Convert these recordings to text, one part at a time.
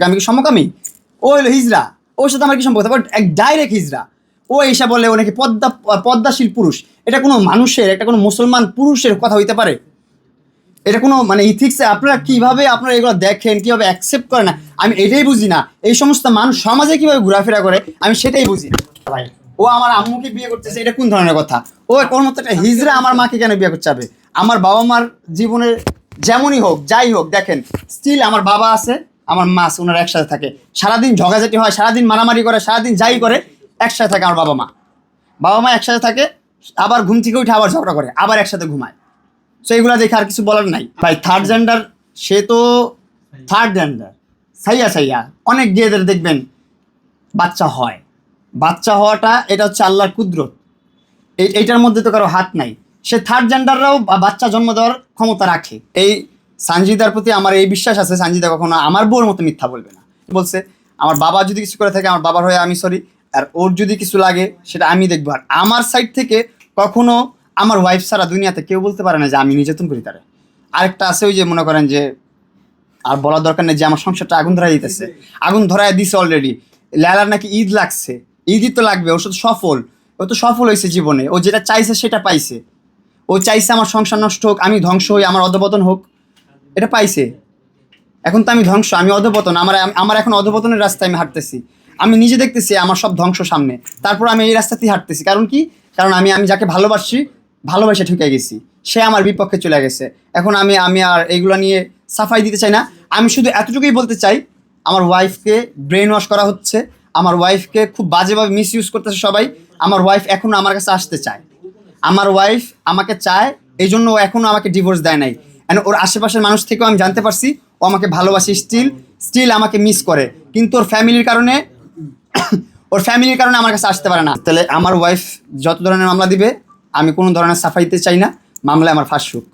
আমি কি সমকামী? ও হলো হিজড়া, ওর সাথে আমার কি সম্পর্ক? তারপর এক ডাইরেক্ট হিজড়া, ও এসে বলে ও নাকি পদ্মাশীল পুরুষ। এটা কোনো মানুষের, একটা কোনো মুসলমান পুরুষের কথা হইতে পারে? এটা কোনো মানে ইথিক্সে আপনারা কিভাবে আপনারা এগুলো দেখেন, কিভাবে অ্যাকসেপ্ট করেন না, আমি এটাই বুঝি না। এই সমস্ত মানুষ সমাজে কিভাবে ঘোরাফেরা করে আমি সেটাই বুঝি না ভাই। ও আমার আম্মুকে বিয়ে করতেছে, এটা কোন ধরনের কথা? ও কোন মতো একটা হিজড়া আমার মাকে কেন বিয়ে করতে হবে? আমার বাবা মার জীবনে যেমনই হোক, যাই হোক, দেখেন স্টিল আমার বাবা আছে, আমার মা আছে, ওনারা একসাথে থাকে। সারাদিন ঝগাঝাটি হয়, সারাদিন মারামারি করে, সারাদিন যাই করে, একসাথে থাকে আমার বাবা মা একসাথে থাকে। আবার ঘুম থেকে উঠে আবার ঝগড়া করে, আবার একসাথে ঘুমায়। সো এগুলো দেখে আর কিছু বলার নাই ভাই। থার্ড জেন্ডার, সে তো থার্ড জেন্ডার, সাইয়া অনেক গেদের দেখবেন বাচ্চা হয়। বাচ্চা হওয়াটা এটা হচ্ছে আল্লাহর কুদরত, এইটার মধ্যে তো কারো হাত নাই। সে থার্ড জেন্ডাররাও বাচ্চা জন্ম দেওয়ার ক্ষমতা রাখে। এই সানজিদার প্রতি আমার এই বিশ্বাস আছে, সানজিদা কখনো আমার বউর মতো মিথ্যা বলবে না। বলছে আমার বাবা যদি কিছু করে থাকে, আমার বাবার হয়ে আমি সরি, আর ওর যদি কিছু লাগে সেটা আমি দেখবো। আর আমার সাইড থেকে কখনো আমার ওয়াইফ ছাড়া দুনিয়াতে কেউ বলতে পারে না যে আমি নির্যাতন করি তারে। আরেকটা আছে, ওই যে মনে করেন যে আর বলার দরকার নেই যে আমার সংসারটা আগুন ধরাই দিতেছে, আগুন ধরাই দিছে অলরেডি। লেলার নাকি ঈদ লাগছে, ঈদই তো লাগবে, ওর সাথে সফল, ও তো সফল হয়েছে জীবনে, ও যেটা চাইছে সেটা পাইছে। ও চাইছে আমার সংসার নষ্ট হোক, আমি ধ্বংস হই, আমার অধপতন হোক, এটা পাইছে। এখন তো আমি ধ্বংস, আমি অধপতন, আমার এখন অধপতনের রাস্তায় আমি হাঁটতেছি। আমি নিজে দেখতেছি আমার সব ধ্বংস সামনে, তারপর আমি এই রাস্তাতেই হাঁটতেছি। কারণ কি? কারণ আমি যাকে ভালোবাসে ঠুকে গেছি, সে আমার বিপক্ষে চলে গেছে। এখন আমি আর এইগুলো নিয়ে সাফাই দিতে চাই না। আমি শুধু এতটুকুই বলতে চাই, আমার ওয়াইফকে ব্রেন ওয়াশ করা হচ্ছে, আমার ওয়াইফকে খুব বাজেভাবে মিস ইউজ করতেছে সবাই। আমার ওয়াইফ এখনও আমার কাছে আসতে চায়, আমার ওয়াইফ আমাকে চায়, এই জন্য ও এখনও আমাকে ডিভোর্স দেয় নাই। ওর আশেপাশের মানুষ থেকেও আমি জানতে পারছি ও আমাকে ভালোবাসে, স্টিল আমাকে মিস করে, কিন্তু ওর ফ্যামিলির কারণে আমার কাছে আসতে পারে না। তাহলে আমার ওয়াইফ যত ধরনের মামলা দিবে, আমি কোনো ধরনের সাফাই দিতে চাই না, মামলায় আমার ফাঁস হোক,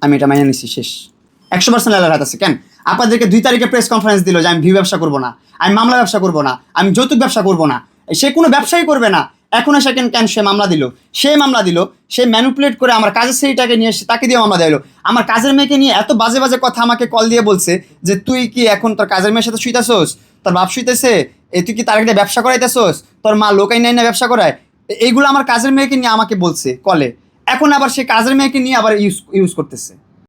আমি এটা মাইনে নিচ্ছি, শেষ। 100% লালার হাত আছে। কেন আপনাদেরকে 2 তারিখে প্রেস কনফারেন্স দিল যে আমি ভিউ ব্যবসা করবো না, আমি মামলা ব্যবসা করবো না, আমি যৌতুক ব্যবসা করবো না। সে কোনো ব্যবসাই করবে না, এখনো সেকেন্ড কেন সে মামলা দিল, সে ম্যানুপুলেট করে আমার কাজের সেইটাকে নিয়ে তাকে দিয়ে মামলা দিল। আমার কাজের মেয়েকে নিয়ে এত বাজে বাজে কথা আমাকে কল দিয়ে বলছে যে তুই কি এখন তোর কাজের মেয়ের সাথে শুইতেছোস, তোর বাপ শুইতেছে, তুই কি তার একটা ব্যবসা করাইতেছোস, তোর মা লোকাই নাই না ব্যবসা করায়। এইগুলো আমার কাজের মেয়েকে নিয়ে আমাকে বলছে কলে। এখন আবার সে কাজের মেয়েকে নিয়ে আবার ইউজ করতেছে।